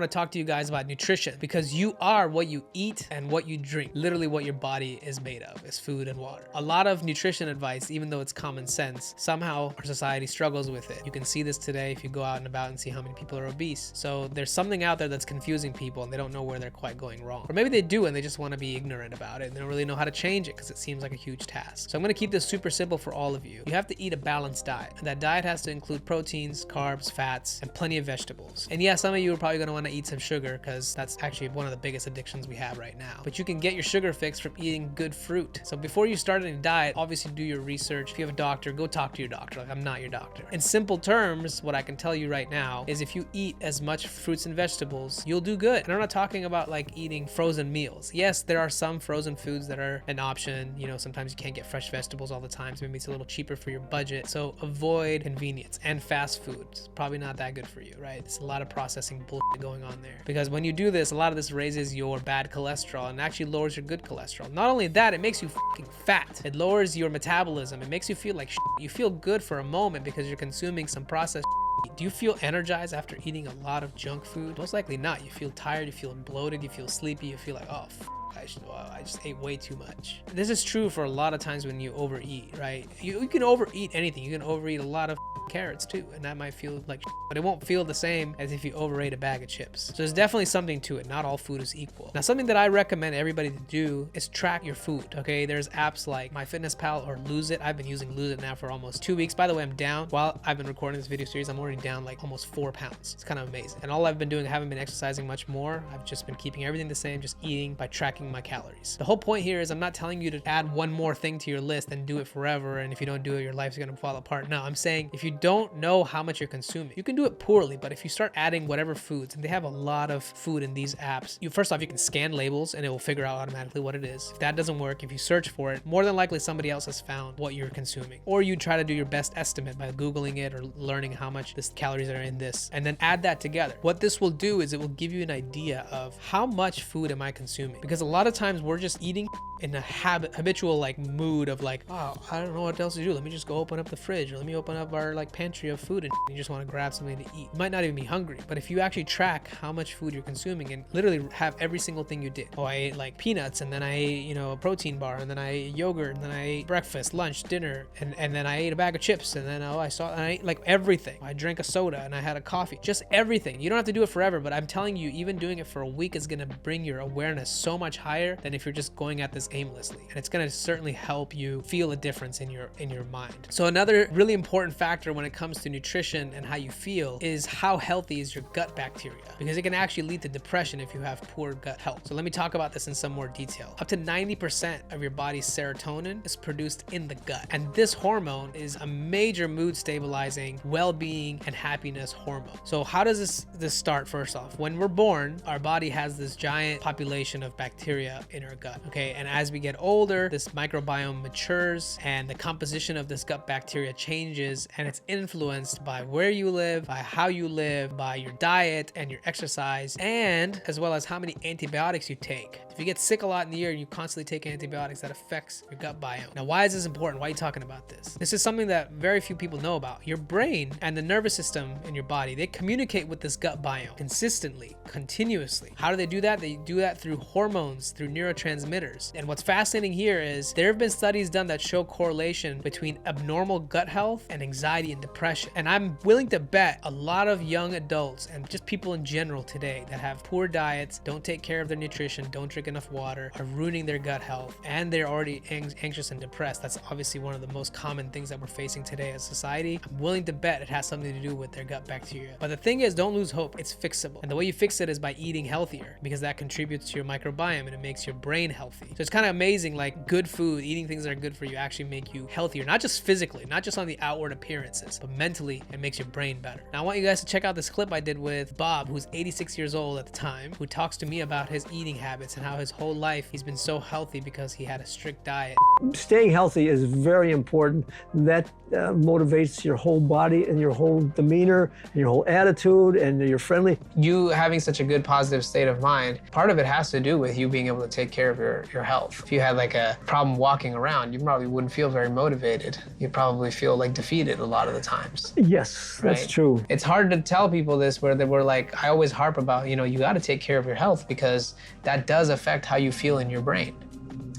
to talk to you guys about nutrition, because you are what you eat and what you drink. Literally what your body is made of is food and water. A lot of nutrition advice, even though it's common sense, somehow our society struggles with it. You can see this today if you go out and about and see how many people are obese. So there's something out there that's confusing people and they don't know where they're quite going wrong. Or maybe they do and they just want to be ignorant about it and they don't really know how to change it because it seems like a huge task. So I'm going to keep this super simple for all of you. You have to eat a balanced diet. And that diet has to include proteins, carbs, fats, and plenty of vegetables. And yeah, some of you are probably going to want to eat some sugar because that's actually one of the biggest addictions we have right now. But you can get your sugar fix from eating good fruit. So before you start any diet, obviously do your research. If you have a doctor, go talk to your doctor. Like, I'm not your doctor. In simple terms, what I can tell you right now is if you eat as much fruits and vegetables, you'll do good. And I'm not talking about like eating frozen meals. Yes, there are some frozen foods that are an option. You know, sometimes you can't get fresh vegetables all the time, so maybe it's a little cheaper for your budget. So avoid convenience and fast food. It's probably not that good for you, right? There's a lot of processing bullshit going on there. Because when you do this, a lot of this raises your bad cholesterol and actually lowers your good cholesterol. Not only that, it makes you fucking fat. It lowers your metabolism. It makes you feel like shit. You feel good for a moment because you're consuming some processed shit. Do you feel energized after eating a lot of junk food? Most likely not. You feel tired, you feel bloated, you feel sleepy, you feel like, oh, I just ate way too much. This is true for a lot of times when you overeat, right? You can overeat anything. You can overeat a lot of carrots too, and that might feel like shit, but it won't feel the same as if you overate a bag of chips. So there's definitely something to it. Not all food is equal. Now, something that I recommend everybody to do is track your food, okay? There's apps like MyFitnessPal or Lose It. I've been using Lose It now for almost 2 weeks. By the way, I'm down. While I've been recording this video series, I'm already down like almost 4 pounds. It's kind of amazing. And all I've been doing, I haven't been exercising much more. I've just been keeping everything the same, just eating by tracking my calories. The whole point here is I'm not telling you to add one more thing to your list and do it forever, and if you don't do it, your life's gonna fall apart. No, I'm saying if you don't know how much you're consuming, you can do it poorly, but if you start adding whatever foods, and they have a lot of food in these apps, first off, you can scan labels and it will figure out automatically what it is. If that doesn't work, if you search for it, more than likely somebody else has found what you're consuming. Or you try to do your best estimate by Googling it or learning how much this calories are in this, and then add that together. What this will do is it will give you an idea of how much food am I consuming, because a lot of times we're just eating in a habitual like mood of like, oh, I don't know what else to do. Let me just go open up the fridge, or let me open up our like pantry of food, and you just want to grab something to eat. You might not even be hungry, but if you actually track how much food you're consuming and literally have every single thing you did. Oh, I ate like peanuts, and then I ate, you know, a protein bar, and then I ate yogurt, and then I ate breakfast, lunch, dinner, and then I ate a bag of chips, and then I ate like everything. I drank a soda and I had a coffee. Just everything. You don't have to do it forever, but I'm telling you, even doing it for a week is gonna bring your awareness so much higher than if you're just going at this aimlessly, and it's going to certainly help you feel a difference in your mind. So another really important factor when it comes to nutrition and how you feel is how healthy is your gut bacteria, because it can actually lead to depression if you have poor gut health. So let me talk about this in some more detail. Up to 90% of your body's serotonin is produced in the gut, and this hormone is a major mood stabilizing, well-being, and happiness hormone. So how does this start? First off, when we're born, our body has this giant population of bacteria in our gut, okay? And as we get older, this microbiome matures and the composition of this gut bacteria changes, and it's influenced by where you live, by how you live, by your diet and your exercise, and as well as how many antibiotics you take. If you get sick a lot in the year and you constantly take antibiotics, that affects your gut biome. Now, why is this important? Why are you talking about this? This is something that very few people know about. Your brain and the nervous system in your body, they communicate with this gut biome consistently, continuously. How do they do that? They do that through hormones, through neurotransmitters. And what's fascinating here is there have been studies done that show correlation between abnormal gut health and anxiety and depression. And I'm willing to bet a lot of young adults and just people in general today that have poor diets, don't take care of their nutrition, don't drink enough water, are ruining their gut health, and they're already anxious and depressed. That's obviously one of the most common things that we're facing today as society. I'm willing to bet it has something to do with their gut bacteria. But the thing is, don't lose hope. It's fixable. And the way you fix it is by eating healthier, because that contributes to your microbiome and it makes your brain healthy. So it's kind of amazing, like good food, eating things that are good for you actually make you healthier, not just physically, not just on the outward appearances, but mentally it makes your brain better. Now I want you guys to check out this clip I did with Bob, who's 86 years old at the time, who talks to me about his eating habits and how how his whole life he's been so healthy because he had a strict diet. Staying healthy is very important. That motivates your whole body and your whole demeanor and your whole attitude, and you're friendly. You having such a good positive state of mind, part of it has to do with you being able to take care of your health. If you had like a problem walking around, you probably wouldn't feel very motivated. You'd probably feel like defeated a lot of the times. Yes, that's Right? true. It's hard to tell people this where they were like, I always harp about, you got to take care of your health because that does affect how you feel in your brain,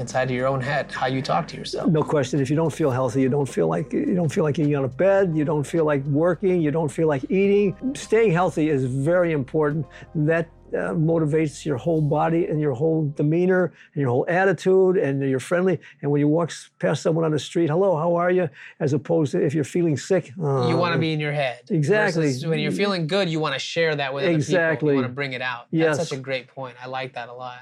inside of your own head, how you talk to yourself. No question. If you don't feel healthy, you don't feel like getting out of bed. You don't feel like working. You don't feel like eating. Staying healthy is very important. That motivates your whole body and your whole demeanor and your whole attitude, and you're friendly. And when you walk past someone on the street, hello, how are you? As opposed to if you're feeling sick. You want to be in your head. Exactly. Versus when you're feeling good, you want to share that with other people. Exactly. You want to bring it out. Yes. That's such a great point. I like that a lot.